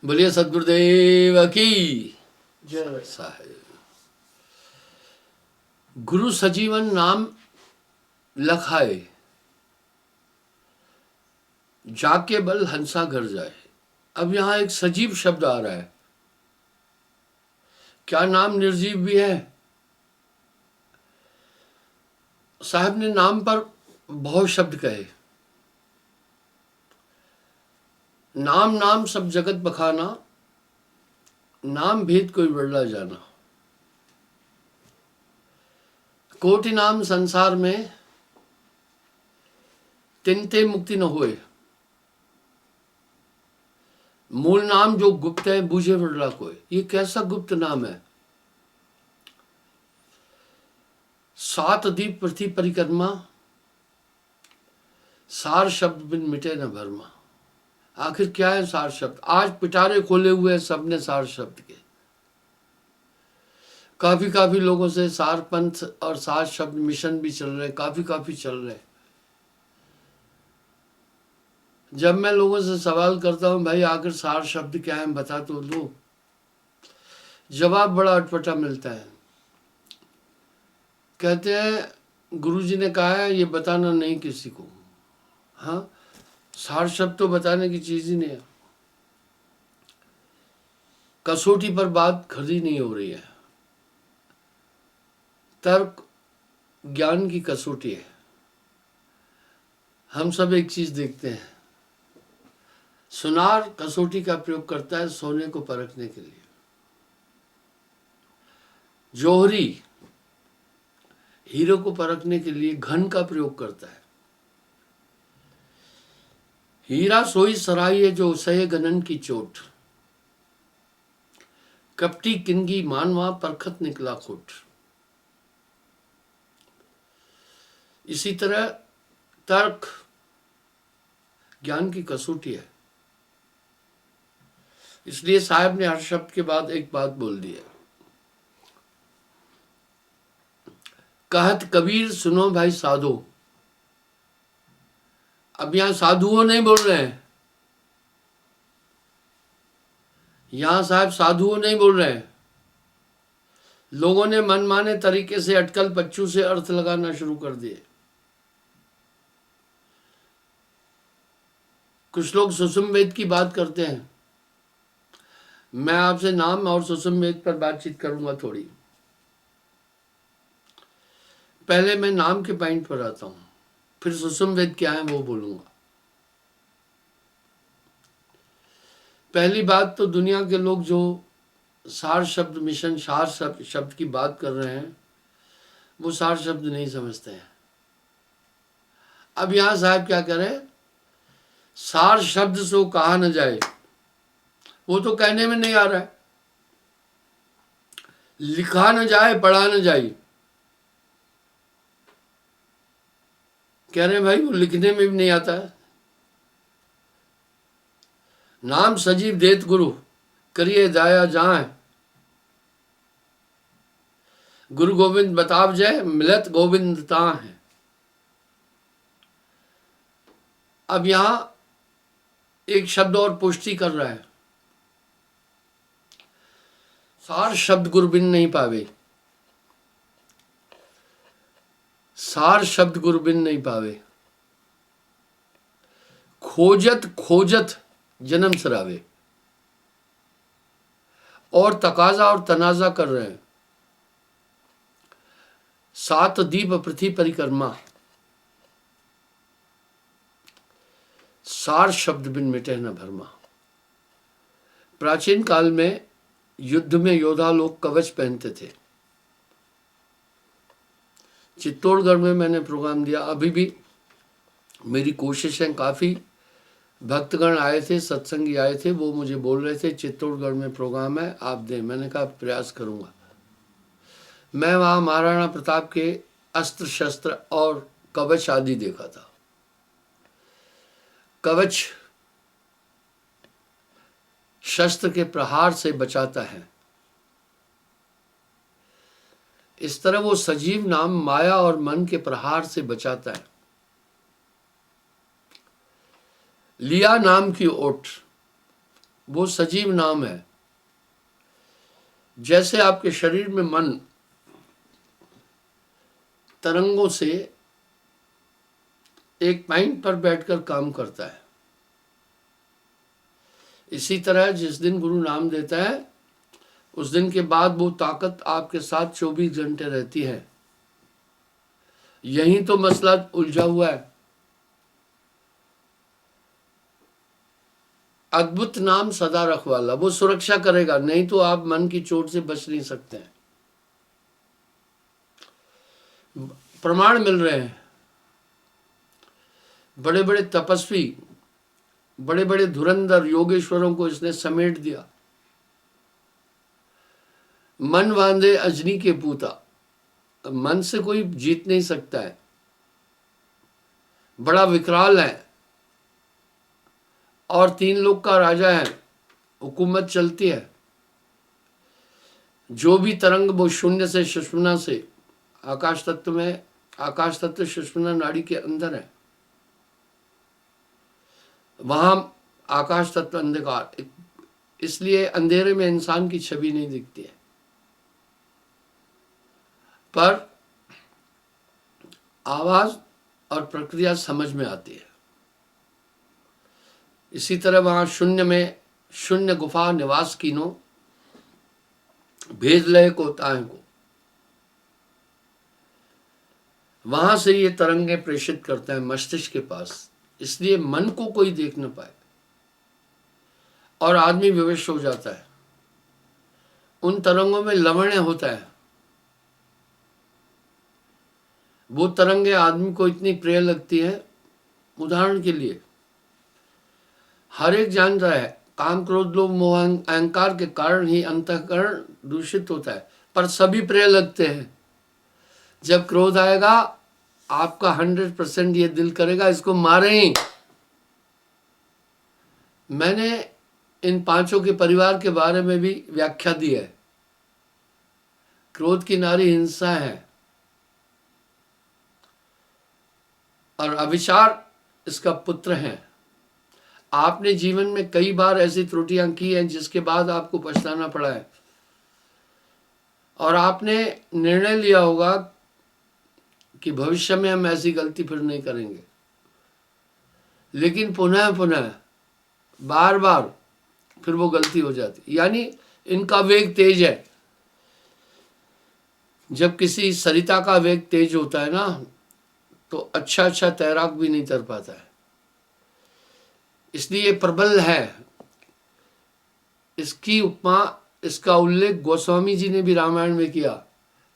बोलिए सदगुरुदेव की जय। साहेब। गुरु सजीवन नाम लखाए, जाके बल हंसा घर जाए। अब यहां एक सजीव शब्द आ रहा है। क्या नाम निर्जीव भी है? साहब ने नाम पर बहुत शब्द कहे। नाम नाम सब जगत बखाना, नाम भेद कोई बदला जाना। कोटि नाम संसार में, तिनते मुक्ति न होए। मूल नाम जो गुप्त है, बूझे बदला कोई। ये कैसा गुप्त नाम है? सात दीप पृथ्वी परिक्रमा, सार शब्द बिन मिटे न भरमा। आखिर क्या है सार शब्द? आज पिटारे खोले हुए हैं सबने सार शब्द के। काफी लोगों से सार पंथ और सार शब्द मिशन भी चल रहे हैं, काफी चल रहे हैं। जब मैं लोगों से सवाल करता हूं, भाई आखिर सार शब्द क्या है, बता तो दो, जवाब बड़ा अटपटा मिलता है। कहते हैं गुरुजी ने कहा है ये बताना नहीं किसी को। हाँ, सार शब्द तो बताने की चीज ही नहीं है। कसौटी पर बात खरी नहीं हो रही है। तर्क ज्ञान की कसौटी है। हम सब एक चीज देखते हैं, सुनार कसौटी का प्रयोग करता है सोने को परखने के लिए। जोहरी हीरो को परखने के लिए घन का प्रयोग करता है। हीरा सोई सराही है जो सहे गनन की चोट, कपटी किनगी मानवा परखत निकला खोट। इसी तरह तर्क ज्ञान की कसौटी है। इसलिए साहब ने हर शब्द के बाद एक बात बोल दी है। कहत कबीर सुनो भाई साधो। अब यहां साधुओं नहीं बोल रहे हैं, यहां साहब साधुओं नहीं बोल रहे हैं। लोगों ने मनमाने तरीके से अटकल पच्चू से अर्थ लगाना शुरू कर दिए। कुछ लोग सुषुम वेद की बात करते हैं। मैं आपसे नाम और सुषुम वेद पर बातचीत करूंगा थोड़ी। पहले मैं नाम के पॉइंट पर आता हूं, फिर सुषुम वेद क्या है वो बोलूंगा। पहली बात तो दुनिया के लोग जो सार शब्द मिशन, सार शब्द की बात कर रहे हैं, वो सार शब्द नहीं समझते हैं। अब यहां साहब क्या करें, सार शब्द सो कहा न जाए, वो तो कहने में नहीं आ रहा है। लिखा न जाए, पढ़ा न जाए, कह रहे हैं भाई वो लिखने में भी नहीं आता है। नाम सजीव देत गुरु, करिए जाया जाए। गुरु गोविंद बताव जय, मिलत गोविंद ता है। अब यहां एक शब्द और पुष्टि कर रहा है, सार शब्द गुरु बिन नहीं पावे। सार शब्द गुरु बिन नहीं पावे। खोजत खोजत जन्म सरावे। और तकाजा और तनाजा कर रहे हैं। सात दीप पृथ्वी परिक्रमा, सार शब्द बिन मिटे न भरमा। प्राचीन काल में युद्ध में योद्धा लोग कवच पहनते थे। चित्तौड़गढ़ में मैंने प्रोग्राम दिया, अभी भी मेरी कोशिश है। काफ़ी भक्तगण आए थे, सत्संगी आए थे, वो मुझे बोल रहे थे चित्तौड़गढ़ में प्रोग्राम है, आप दें। मैंने कहा प्रयास करूंगा। मैं वहाँ महाराणा प्रताप के अस्त्र शस्त्र और कवच आदि देखा था। कवच शस्त्र के प्रहार से बचाता है, इस तरह वो सजीव नाम माया और मन के प्रहार से बचाता है। लिया नाम की ओट, वो सजीव नाम है। जैसे आपके शरीर में मन तरंगों से एक पॉइंट पर बैठकर काम करता है, इसी तरह जिस दिन गुरु नाम देता है उस दिन के बाद वो ताकत आपके साथ 24 घंटे रहती है। यही तो मसला उलझा हुआ है। अद्भुत नाम सदा रखवाला, वो सुरक्षा करेगा, नहीं तो आप मन की चोट से बच नहीं सकते हैं। प्रमाण मिल रहे हैं, बड़े बड़े तपस्वी, बड़े बड़े धुरंधर योगेश्वरों को इसने समेट दिया। मन बांधे अजनी के पूता, मन से कोई जीत नहीं सकता है, बड़ा विकराल है और 3 लोक का राजा है, हुकूमत चलती है। जो भी तरंग वो शून्य से सुषुम्ना से, आकाश तत्व में, आकाश तत्व सुषुम्ना नाड़ी के अंदर है, वहां आकाश तत्व अंधकार, इसलिए अंधेरे में इंसान की छवि नहीं दिखती है, पर आवाज और प्रक्रिया समझ में आती है। इसी तरह वहां शून्य में, शून्य गुफा निवास कीनो, भेज लय को ताए को, वहां से ये तरंगे प्रेषित करते हैं मस्तिष्क के पास, इसलिए मन को कोई देख न पाए और आदमी विवश हो जाता है। उन तरंगों में लवण्य होता है। वो तरंगे आदमी को इतनी प्रिय लगती है, उदाहरण के लिए हर एक जानता है काम क्रोध लोभ मोह अहंकार के कारण ही अंतःकरण दूषित होता है, पर सभी प्रिय लगते हैं। जब क्रोध आएगा आपका 100% ये दिल करेगा इसको मारे ही। मैंने इन 5 के परिवार के बारे में भी व्याख्या दी है। क्रोध की नारी हिंसा है और अविचार इसका पुत्र है। आपने जीवन में कई बार ऐसी त्रुटियां की हैं जिसके बाद आपको पछताना पड़ा है और आपने निर्णय लिया होगा कि भविष्य में हम ऐसी गलती फिर नहीं करेंगे, लेकिन पुनः पुनः बार बार फिर वो गलती हो जाती। यानी इनका वेग तेज है। जब किसी सरिता का वेग तेज होता है ना, तो अच्छा तैराक भी नहीं तैर पाता है, इसलिए प्रबल है। इसकी उपमा, इसका उल्लेख गोस्वामी जी ने भी रामायण में किया।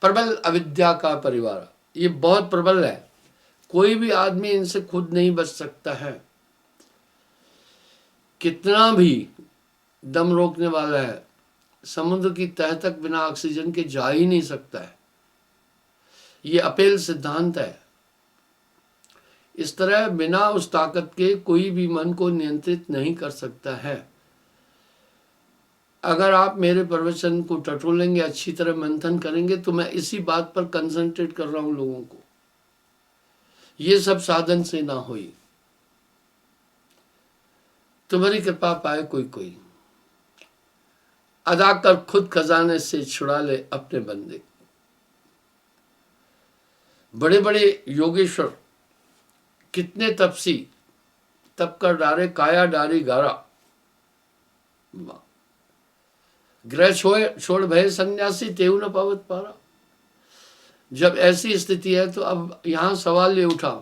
प्रबल अविद्या का परिवार, ये बहुत प्रबल है, कोई भी आदमी इनसे खुद नहीं बच सकता है। कितना भी दम रोकने वाला है, समुद्र की तह तक बिना ऑक्सीजन के जा ही नहीं सकता है। ये अपेल सिद्धांत है। इस तरह बिना उस ताकत के कोई भी मन को नियंत्रित नहीं कर सकता है। अगर आप मेरे प्रवचन को टटोलेंगे, अच्छी तरह मंथन करेंगे, तो मैं इसी बात पर कंसंट्रेट कर रहा हूं लोगों को। ये सब साधन से ना हुई, तुम्हारी कृपा पाए कोई कोई, अदा कर खुद खजाने से छुड़ा ले अपने बंदे। बड़े बड़े योगेश्वर, कितने तपसी, तप कर डारे काया डारी गारा, ग्रह छोड़ भय सन्यासी तेऊ न पावत पारा। जब ऐसी स्थिति है तो अब यहां सवाल ये उठा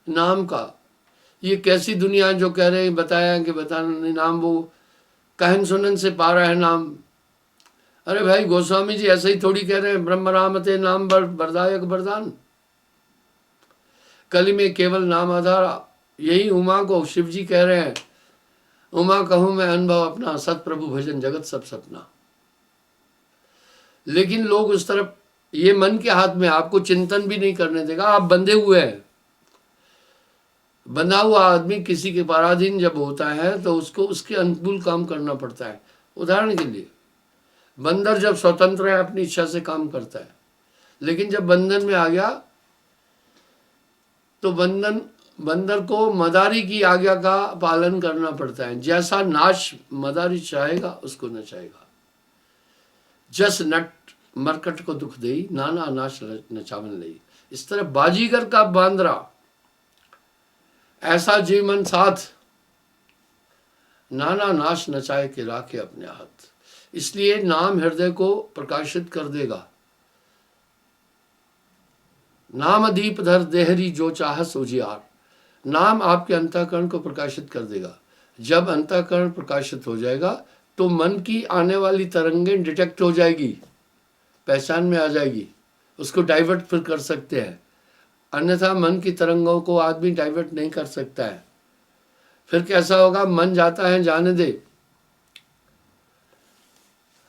नाम का। ये कैसी दुनिया जो कह रहे हैं बताया कि बताना नहीं नाम, वो कहन सुनन से पा रहा है नाम। अरे भाई गोस्वामी जी ऐसे ही थोड़ी कह रहे हैं, ब्रह्म रामते नाम वरदायक वरदान, कली में केवल नाम आधारा। यही उमा को शिव जी कह रहे हैं, उमा कहूं मैं अनुभव अपना, सतप्रभु भजन जगत सब सपना। लेकिन लोग उस तरफ, ये मन के हाथ में, आपको चिंतन भी नहीं करने देगा। आप बंधे हुए हैं। बंधा हुआ आदमी किसी के पराधीन जब होता है तो उसको उसके अनुकूल काम करना पड़ता है। उदाहरण के लिए बंदर जब स्वतंत्र है अपनी इच्छा से काम करता है, लेकिन जब बंधन में आ गया तो बंधन बंदर को मदारी की आज्ञा का पालन करना पड़ता है। जैसा नाच मदारी चाहेगा उसको नचाएगा। जस नट मरकट को दुख देई, नाना नाच नचावन लई। इस तरह बाजीगर का बांदरा, ऐसा जीवन साथ, नाना नाच नचाए के राखे अपने हाथ। इसलिए नाम हृदय को प्रकाशित कर देगा। नाम दीप धर देहरी जो चाहस उजियार। नाम आपके अंतःकरण को प्रकाशित कर देगा। जब अंतःकरण प्रकाशित हो जाएगा तो मन की आने वाली तरंगें डिटेक्ट हो जाएगी, पहचान में आ जाएगी, उसको डाइवर्ट फिर कर सकते हैं। अन्यथा मन की तरंगों को आदमी डाइवर्ट नहीं कर सकता है। फिर कैसा होगा? मन जाता है जाने दे,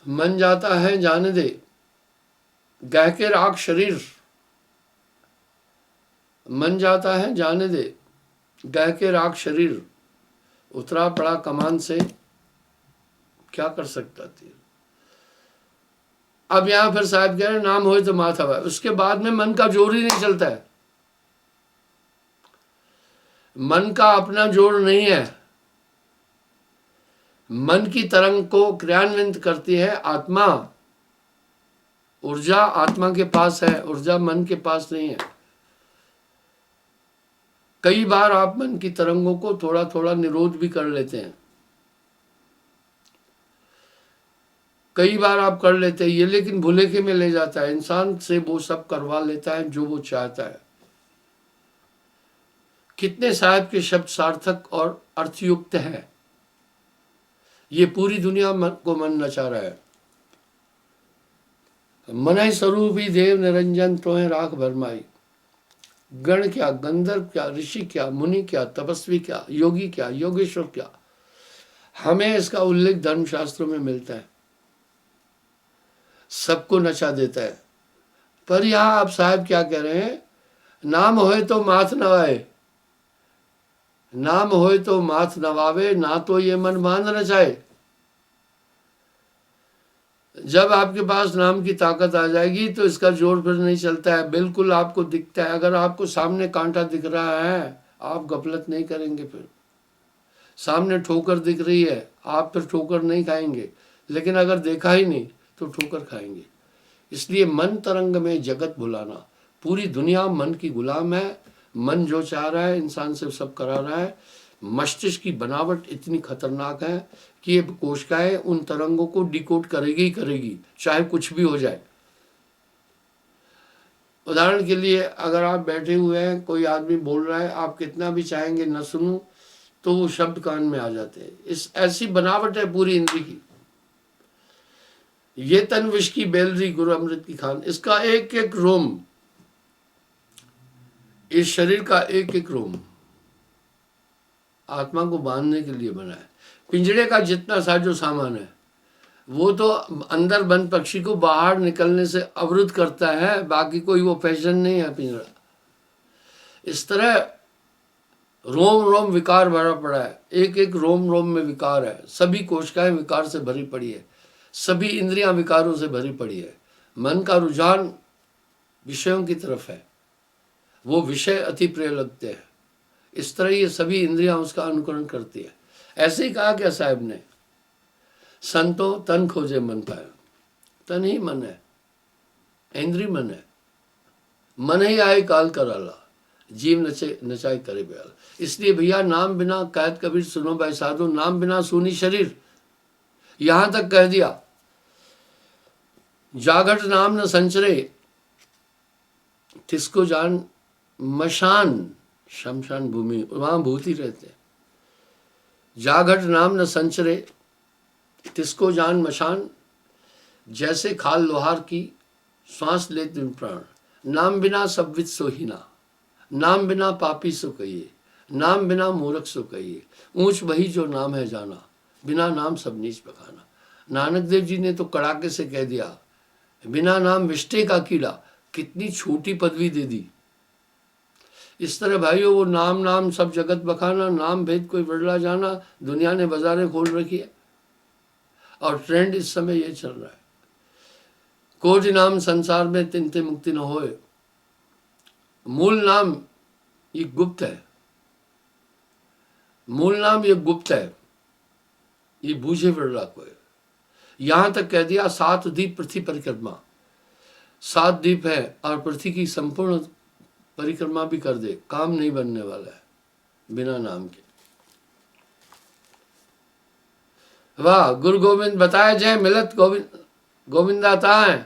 मन जाता है जाने दे, गह के राख शरीर। मन जाता है जाने दे, गह के राख शरीर। उतरा पड़ा कमान से, क्या कर सकता थी। अब यहां फिर साहब कह रहे नाम होए तो माथा भाई। उसके बाद में मन का जोर ही नहीं चलता है। मन का अपना जोर नहीं है। मन की तरंग को क्रियान्वित करती है आत्मा। ऊर्जा आत्मा के पास है, ऊर्जा मन के पास नहीं है। कई बार आप मन की तरंगों को थोड़ा थोड़ा निरोध भी कर लेते हैं, कई बार आप कर लेते हैं ये, लेकिन भुलेखे में ले जाता है। इंसान से वो सब करवा लेता है जो वो चाहता है। कितने साहब के शब्द सार्थक और अर्थयुक्त हैं। ये पूरी दुनिया को मन नचा रहा है। मन स्वरूप ही देव निरंजन तोहे राख भरमाई। गण क्या, गंधर्व क्या, ऋषि क्या, मुनि क्या, तपस्वी क्या, योगी क्या, योगेश्वर क्या, हमें इसका उल्लेख धर्मशास्त्रों में मिलता है। सबको नचा देता है। पर यहां आप साहब क्या कह रहे हैं? नाम होए तो माथ नवाए, नाम होए तो माथ नवावे, ना तो ये मन मान नचाए। जब आपके पास नाम की ताकत आ जाएगी तो इसका जोर फिर नहीं चलता है। बिल्कुल आपको दिखता है। अगर आपको सामने कांटा दिख रहा है आप गफलत नहीं करेंगे। फिर सामने ठोकर दिख रही है आप फिर ठोकर नहीं खाएंगे, लेकिन अगर देखा ही नहीं तो ठोकर खाएंगे। इसलिए मन तरंग में जगत भुलाना। पूरी दुनिया मन की गुलाम है। मन जो चाह रहा है इंसान से सब करा रहा है। मस्तिष्क की बनावट इतनी खतरनाक है कि ये कोशिकाएं उन तरंगों को डिकोड करेगी ही करेगी, चाहे कुछ भी हो जाए। उदाहरण के लिए अगर आप बैठे हुए हैं, कोई आदमी बोल रहा है, आप कितना भी चाहेंगे न सुनूं तो वो शब्द कान में आ जाते हैं। इस ऐसी बनावट है पूरी इंद्री की। ये तन विष की बेलरी गुरु अमृत की खान। इसका एक एक रोम, इस शरीर का एक एक रोम आत्मा को बांधने के लिए बना है। पिंजड़े का जितना साजो सामान है वो तो अंदर बंद पक्षी को बाहर निकलने से अवरुद्ध करता है, बाकी कोई वो फैशन नहीं है पिंजड़ा। इस तरह रोम रोम विकार भरा पड़ा है। एक एक रोम रोम में विकार है। सभी कोशिकाएं विकार से भरी पड़ी है। सभी इंद्रियां विकारों से भरी पड़ी है। मन का रुझान विषयों की तरफ है, वो विषय अति प्रिय लगते हैं। इस तरह ये सभी इंद्रियां उसका अनुकरण करती है। ऐसे ही कहा क्या साहब ने, संतो तन खोजे मन पाया। तन ही मन है, इंद्री मन है। मन ही आए काल कराला, जीव नचे नचाई करे बयाल। इसलिए भैया नाम बिना, कहत कबीर सुनो भाई साधु, नाम बिना सूनी शरीर। यहां तक कह दिया, जागट नाम न संचरे, तिसको जान मशान, शमशान भूमि, वहां भूत ही रहते हैं। जागट नाम न संचरे, तिसको जान मशान, जैसे खाल लोहार की, श्वास ले तुम प्राण। नाम बिना सब विद सोहीना, नाम बिना पापी सो कहिए, नाम बिना मूर्ख सो कहिए। ऊंच वही जो नाम है जाना, बिना नाम सब नीच बखाना। नानक देव जी ने तो कड़ाके से कह दिया, बिना नाम विष्टे का कीड़ा। कितनी छोटी पदवी दे दी। इस तरह भाइयों वो नाम नाम सब जगत बखाना, नाम भेद कोई बदला जाना, दुनिया ने बाजारें खोल रखी है। और ट्रेंड इस समय ये चल रहा है, कोज नाम संसार में तिनते मुक्ति न होए। मूल नाम ये गुप्त है, मूल नाम ये गुप्त है, ये बूझे बिरला को है। यहां तक कह दिया 7 द्वीप पृथ्वी परिक्रमा, 7 द्वीप है और पृथ्वी की संपूर्ण परिक्रमा भी कर दे, काम नहीं बनने वाला है बिना नाम के। वाह, गुरु गोविंद बताए जय मिलत गोविंद गोविंदा ताए।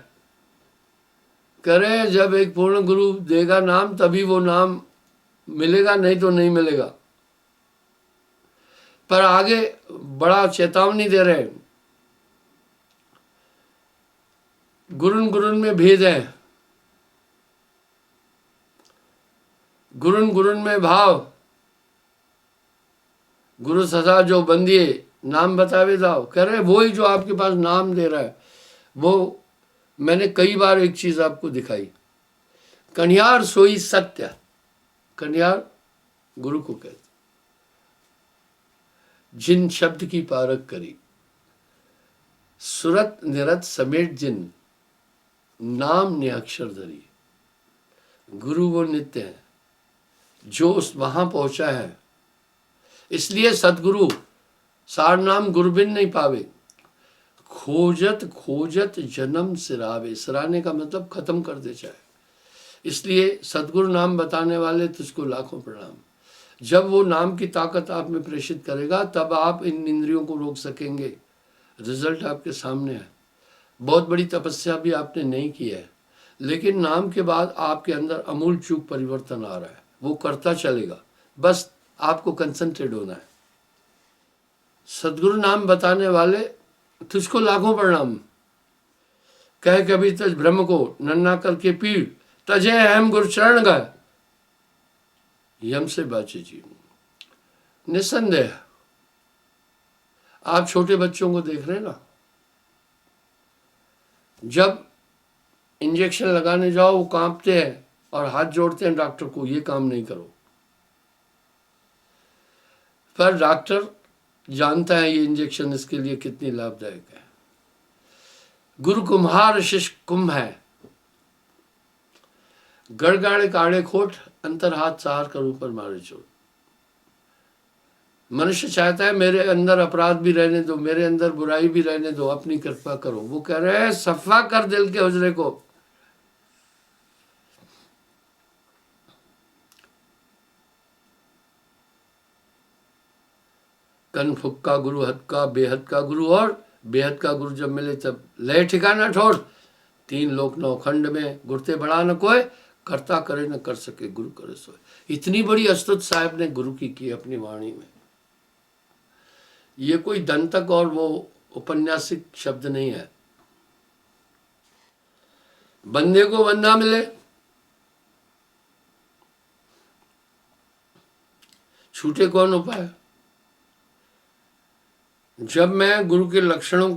करे जब एक पूर्ण गुरु देगा नाम तभी वो नाम मिलेगा, नहीं तो नहीं मिलेगा। पर आगे बड़ा चेतावनी दे रहे हैं, गुरुन गुरुन में भेद है, गुरुन गुरुन में भाव। गुरु सदा जो बंदिए नाम बतावे जाओ, कह रहे वो ही जो आपके पास नाम दे रहा है। वो मैंने कई बार एक चीज आपको दिखाई, कन्यार सोई सत्य, कन्यार गुरु को कहते, जिन शब्द की पारख करी, सुरत निरत समेट जिन, नाम ने अक्षर धरी। गुरु वो नित्य है जो उस वहां पहुंचा है। इसलिए सतगुरु सार नाम गुरबिन नहीं पावे, खोजत खोजत जन्म सिरावे। सिराने का मतलब खत्म कर दे चाहे। इसलिए सतगुरु नाम बताने वाले तुझको लाखों प्रणाम। जब वो नाम की ताकत आप में प्रेषित करेगा तब आप इन इंद्रियों को रोक सकेंगे। रिजल्ट आपके सामने है। बहुत बड़ी तपस्या भी आपने नहीं की है, लेकिन नाम के बाद आपके अंदर अमूल चूक परिवर्तन आ रहा है। वो करता चलेगा, बस आपको कंसंट्रेट होना है। सदगुरु नाम बताने वाले तुझको लाखों प्रणाम। कह कभी तज ब्रह्म को नन्ना करके पीड़, तजे अहम गुरु चरण गए, यम से बाचे जीव। निसंदेह आप छोटे बच्चों को देख रहे हैं ना, जब इंजेक्शन लगाने जाओ वो कांपते हैं और हाथ जोड़ते हैं डॉक्टर को, ये काम नहीं करो। पर डॉक्टर जानता है ये इंजेक्शन इसके लिए कितनी लाभदायक है। गुरु कुम्हार शिष्य कुंभ है, गड़गाड़े काड़े खोट, अंतर हाथ सहार कर ऊपर मारे चोट। मनुष्य चाहता है मेरे अंदर अपराध भी रहने दो, मेरे अंदर बुराई भी रहने दो, अपनी कृपा करो। वो कह रहे हैं सफा कर दिल के हुजरे को। कन फुक्का गुरु हद का, बेहद का गुरु और बेहद का गुरु जब मिले तब लय ठिकाना ठोर। 3 लोक 9 खंड में गुरते बड़ा न कोई, करता करे न कर सके गुरु करे सोए। इतनी बड़ी अस्तुत साहब ने गुरु की अपनी वाणी में। ये कोई दंतक और वो औपन्यासिक शब्द नहीं है। बंदे को बंदा मिले, छूटे कौन उपाय। जब मैं गुरु के लक्षणों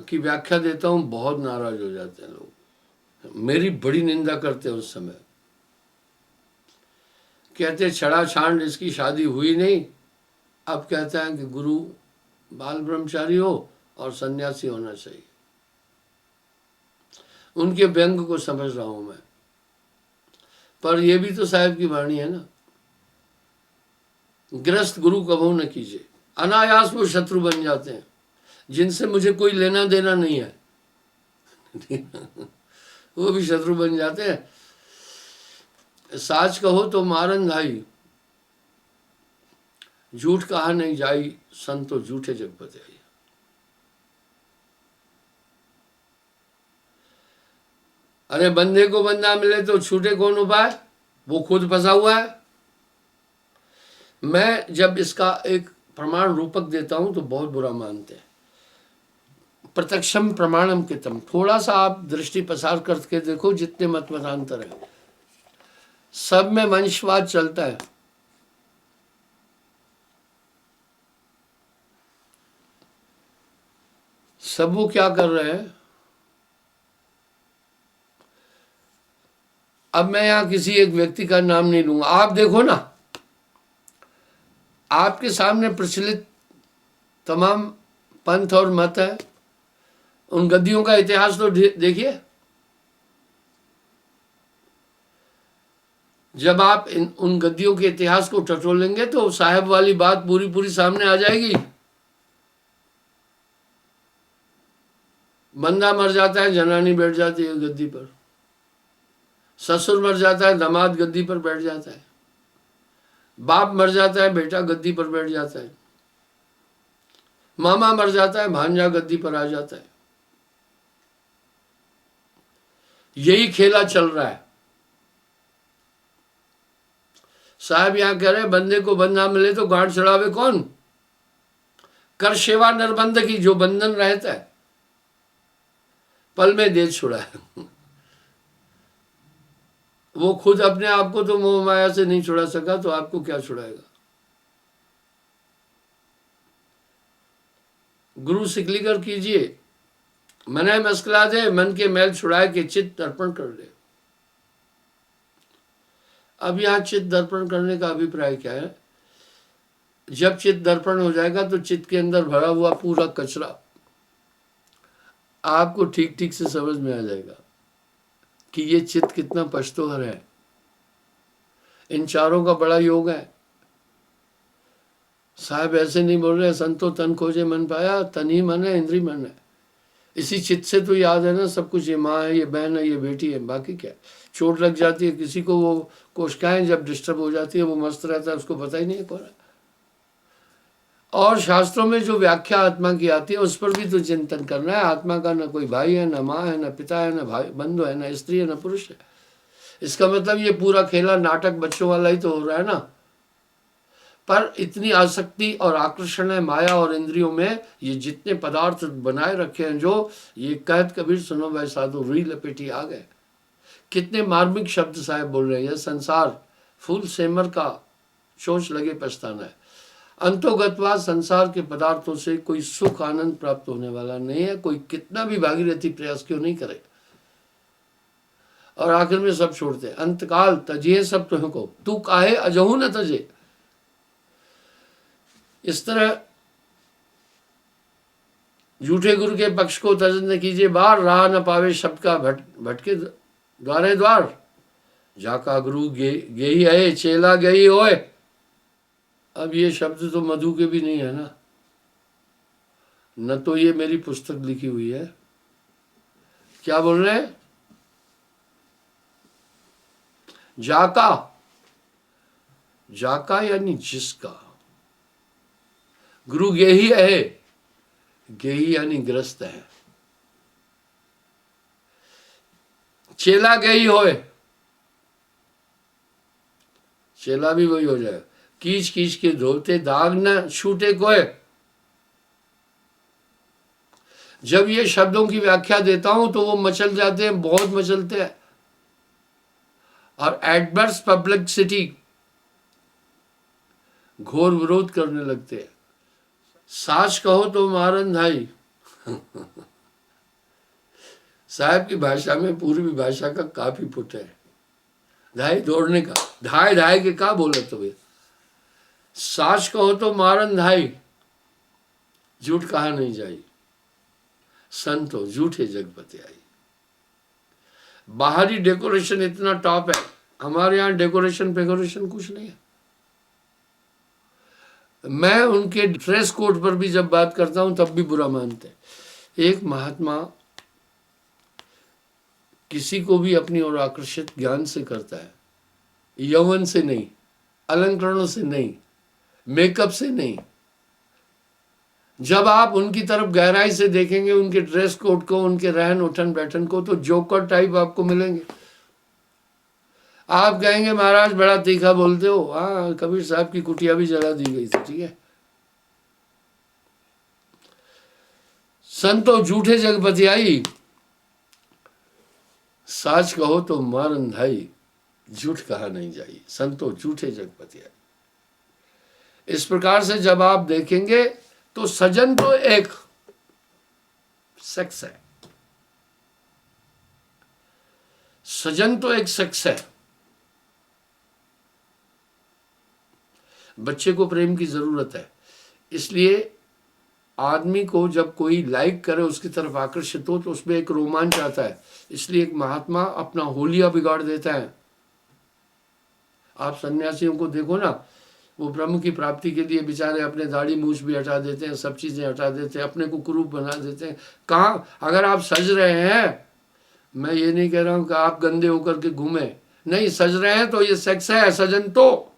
की व्याख्या देता हूं बहुत नाराज हो जाते हैं लोग, मेरी बड़ी निंदा करते हैं। उस समय कहते छड़ा छांड इसकी शादी हुई नहीं, अब कहता है कि गुरु बाल ब्रह्मचारी हो और सन्यासी होना चाहिए। उनके व्यंग को समझ रहा हूं मैं, पर यह भी तो साहब की वाणी है ना, ग्रस्त गुरु कबहू न कीजिए। अनायास वो शत्रु बन जाते हैं जिनसे मुझे कोई लेना देना नहीं है वो भी शत्रु बन जाते हैं। साच कहो तो मारन धाई, झूठ कहा नहीं जाई, संतो झूठे जग बजाई। अरे बंदे को बंदा मिले तो छूटे कौन उपाय, वो खुद फंसा हुआ है। मैं जब इसका एक प्रमाण रूपक देता हूं तो बहुत बुरा मानते हैं। प्रत्यक्षम प्रमाणम कितम, थोड़ा सा आप दृष्टि प्रसार करके देखो, जितने मत मतांतर है सब में वंशवाद चलता है। सब वो क्या कर रहे हैं। अब मैं यहां किसी एक व्यक्ति का नाम नहीं लूंगा, आप देखो ना, आपके सामने प्रचलित तमाम पंथ और मत है, उन गद्दियों का इतिहास तो देखिए। जब आप उन गद्दियों के इतिहास को टटोलेंगे तो साहब वाली बात पूरी पूरी सामने आ जाएगी। बंदा मर जाता है, जनानी बैठ जाती है गद्दी पर। ससुर मर जाता है, दामाद गद्दी पर बैठ जाता है। बाप मर जाता है, बेटा गद्दी पर बैठ जाता है। मामा मर जाता है, भांजा गद्दी पर आ जाता है। यही खेला चल रहा है। साहब यहां कह रहे बंदे को बंदा मिले तो गांठ चढ़ावे कौन? कर सेवा नरबंद की, जो बंधन रहता है पल में दे छुड़ा है। वो खुद अपने आप को तो मोह माया से नहीं छुड़ा सका, तो आपको क्या छुड़ाएगा? गुरु सिकलीकर कीजिए, मने मस्कला दे, मन के मैल छुड़ाए के चित्त अर्पण कर दे। अब यहां चित्त दर्पण करने का अभिप्राय क्या है? जब चित्त दर्पण हो जाएगा तो चित्त के अंदर भरा हुआ पूरा कचरा आपको ठीक ठीक से समझ में आ जाएगा कि ये चित्त कितना पछतोहर है। इन चारों का बड़ा योग है। साहब ऐसे नहीं बोल रहे संतो तन खोजे मन पाया, तन ही मन है, इंद्री मन है। इसी चित्त से तो याद है ना सब कुछ, ये माँ है, ये बहन है, ये बेटी है, बाकी क्या। चोट लग जाती है किसी को, वो कोशिकाएं जब डिस्टर्ब हो जाती है, वो मस्त रहता है, उसको पता ही नहीं है कौन है। और शास्त्रों में जो व्याख्या आत्मा की आती है उस पर भी तो चिंतन करना है। आत्मा का न कोई भाई है, न माँ है, न पिता है, न भाई बंधु है, न स्त्री है, न पुरुष है। इसका मतलब ये पूरा खेला नाटक बच्चों वाला ही तो हो रहा है ना। पर इतनी आसक्ति और आकर्षण है माया और इंद्रियों में, ये जितने पदार्थ बनाए रखे हैं, जो ये कहत कबीर सुनो भाई साधु रुई लपेटी आ गए। कितने मार्मिक शब्द साहब बोल रहे हैं। यह संसार फूल सेमर का चोंच लगे पछताना है। अंतोगतवा संसार के पदार्थों से कोई सुख आनंद प्राप्त होने वाला नहीं है, कोई कितना भी भागीरथी प्रयास क्यों नहीं करे। और आखिर में सब छोड़ते हैं। अंतकाल तजिए सब तुमको, तू काहे अजहू न तजे। इस तरह झूठे गुरु के पक्ष को तजन न कीजिए बार, राह न पावे शब्द का भटके द्वारे द्वार। जाका गुरु गेही है, चेला गई होए। अब ये शब्द तो मधु के भी नहीं है ना, न तो ये मेरी पुस्तक लिखी हुई है। क्या बोल रहे हैं? जाका, जाका यानी जिसका। गुरु गेही है, गेही यानी ग्रस्त है। चेला गई होए, चेला भी वही हो जाएगा। कीच कीच के धोते दाग न छूटे कोय। जब ये शब्दों की व्याख्या देता हूं तो वो मचल जाते हैं, बहुत मचलते हैं। और एडवर्स पब्लिसिटी, घोर विरोध करने लगते हैं। साच कहो तो मारन धाई। साहब की भाषा में पूर्वी भाषा का काफी पुट है। धाई दौड़ने का, धाय धाय के का बोले तो भैया। साच कहो तो मारन धाई, झूठ कहा नहीं जाई। संतो झूठे जगपति आई। बाहरी डेकोरेशन इतना टॉप है, हमारे यहाँ डेकोरेशन पेकोरेशन कुछ नहीं है। मैं उनके ड्रेस कोड पर भी जब बात करता हूं तब भी बुरा मानते हैं। एक महात्मा किसी को भी अपनी ओर आकर्षित ज्ञान से करता है, यौवन से नहीं, अलंकरणों से नहीं, मेकअप से नहीं। जब आप उनकी तरफ गहराई से देखेंगे, उनके ड्रेस कोड को, उनके रहन उठन बैठन को, तो जोकर टाइप आपको मिलेंगे। आप कहेंगे महाराज बड़ा तीखा बोलते हो। हाँ, कबीर साहब की कुटिया भी जला दी गई थी, ठीक है। संतो झूठे जगपति आई, साच कहो तो मारन धाई, झूठ कहा नहीं जाई। संतो झूठे जगपति आई। इस प्रकार से जब आप देखेंगे तो सजन तो एक सेक्स है, सजन तो एक सेक्स है। बच्चे को प्रेम की जरूरत है, इसलिए आदमी को जब कोई लाइक करे, उसकी तरफ आकर्षित हो, तो उसमें एक रोमांच आता है। इसलिए एक महात्मा अपना होलिया बिगाड़ देता है। आप सन्यासियों को देखो ना, वो ब्रह्म की प्राप्ति के लिए बेचारे अपने दाढ़ी मूछ भी हटा देते हैं, सब चीज़ें हटा देते हैं, अपने को कुरूप बना देते हैं। कहाँ, अगर आप सज रहे हैं, मैं ये नहीं कह रहा हूँ कि आप गंदे होकर के घूमें, नहीं, सज रहे हैं तो ये सेक्स है सजन। तो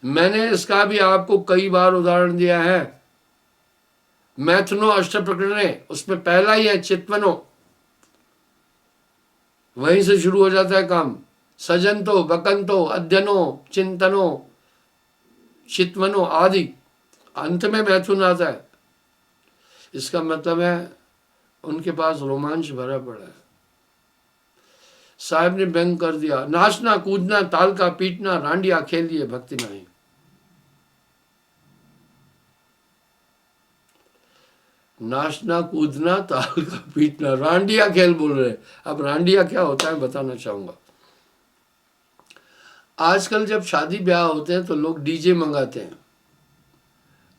मैंने इसका भी आपको कई बार उदाहरण दिया है। मैथुनो अष्ट प्रकरणे, उसमें पहला ही है चित्वनो, वहीं से शुरू हो जाता है काम। सजंतो, बकंतो, अध्ययनो, चिंतनो, चित्वनो आदि, अंत में मैथुन आता है। इसका मतलब है उनके पास रोमांच भरा पड़ा है। साहब ने व्यंग कर दिया, नाचना कूदना ताल का पीटना रांडिया खेल लिए भक्ति नहीं। नाचना कूदना ताल का पीटना रांडिया खेल बोल रहे। अब रांडिया क्या होता है बताना चाहूंगा। आजकल जब शादी ब्याह होते हैं तो लोग डीजे मंगाते हैं।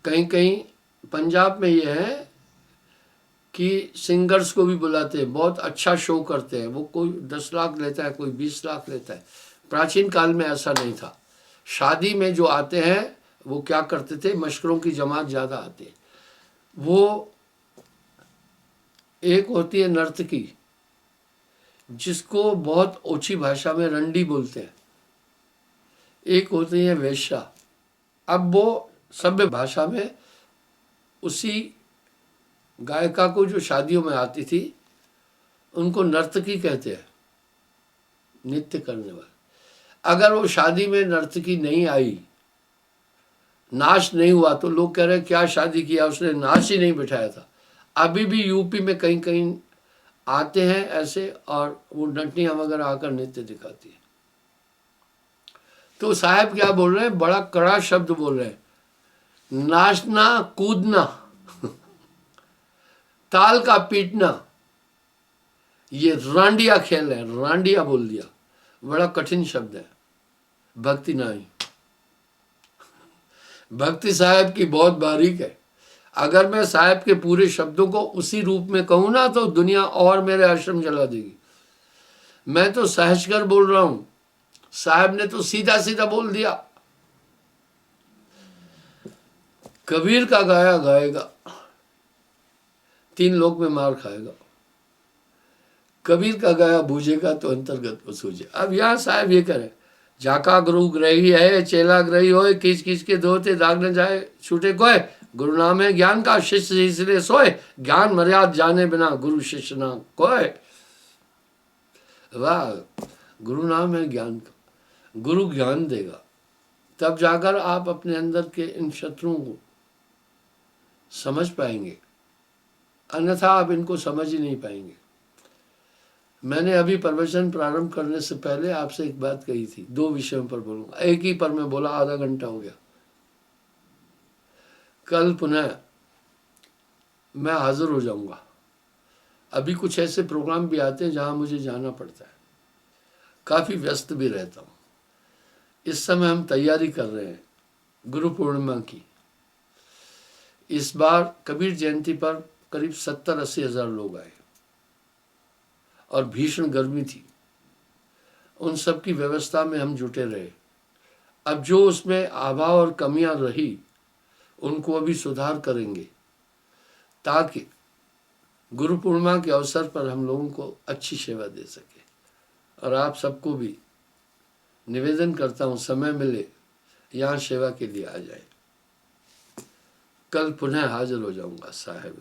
कहीं कहीं पंजाब में ये है कि सिंगर्स को भी बुलाते हैं, बहुत अच्छा शो करते हैं। वो कोई 10 लाख लेता है, कोई 20 लाख लेता है। प्राचीन काल में ऐसा नहीं था। शादी में जो आते हैं वो क्या करते थे, मशकरों की जमात ज़्यादा आते। वो एक होती है नर्तकी, जिसको बहुत ओछी भाषा में रंडी बोलते हैं। एक होती है वेश्या। अब वो सभ्य भाषा में उसी गायिका को जो शादियों में आती थी उनको नर्तकी कहते हैं, नृत्य करने वाले। अगर वो शादी में नर्तकी नहीं आई, नाच नहीं हुआ, तो लोग कह रहे हैं क्या शादी किया उसने, नाच ही नहीं बिठाया था। अभी भी यूपी में कहीं कहीं आते हैं ऐसे, और वो नटनियां वगैरह आकर नृत्य दिखाती है। तो साहब क्या बोल रहे हैं, बड़ा कड़ा शब्द बोल रहे हैं, नाचना कूदना ताल का पीटना, ये रांडिया खेल है। रांडिया बोल दिया, बड़ा कठिन शब्द है। भक्ति नहीं, भक्ति साहब की बहुत बारीक है। अगर मैं साहब के पूरे शब्दों को उसी रूप में कहूं ना तो दुनिया और मेरे आश्रम जला देगी। मैं तो सहज कर बोल रहा हूं, साहब ने तो सीधा सीधा बोल दिया। कबीर का गाया गाएगा, 3 लोक में मार खाएगा। कबीर का गाया बूझेगा तो अंतर्गत को सूझे। अब यहां साहब ये करें, जाका गुरु ग्रही है चेला ग्रही होए, किच किच के धोते दाग न जाए छूटे कोय। गुरु नाम है ज्ञान का शिष्य इसलिए सोए, ज्ञान मर्याद जाने बिना गुरु शिष्य ना कोय। वाह, गुरु नाम है ज्ञान का, गुरु ज्ञान देगा, तब जाकर आप अपने अंदर के इन शत्रुओं को समझ पाएंगे, अन्यथा आप इनको समझ ही नहीं पाएंगे। मैंने अभी प्रवचन प्रारंभ करने से पहले आपसे एक बात कही थी, 2 विषयों पर बोलूंगा, एक ही पर मैं बोला, आधा घंटा हो गया। कल पुनः मैं हाजिर हो जाऊंगा। अभी कुछ ऐसे प्रोग्राम भी आते हैं जहां मुझे जाना पड़ता है, काफी व्यस्त भी रहता हूं। इस समय हम तैयारी कर रहे हैं गुरु पूर्णिमा की। इस बार कबीर जयंती पर करीब 70-80 हजार लोग आए और भीषण गर्मी थी। उन सब की व्यवस्था में हम जुटे रहे। अब जो उसमें अभाव और कमियां रही उनको अभी सुधार करेंगे, ताकि गुरु पूर्णिमा के अवसर पर हम लोगों को अच्छी सेवा दे सके। और आप सबको भी निवेदन करता हूं, समय मिले यहाँ सेवा के लिए आ जाए। कल पुनः हाजिर हो जाऊंगा साहब।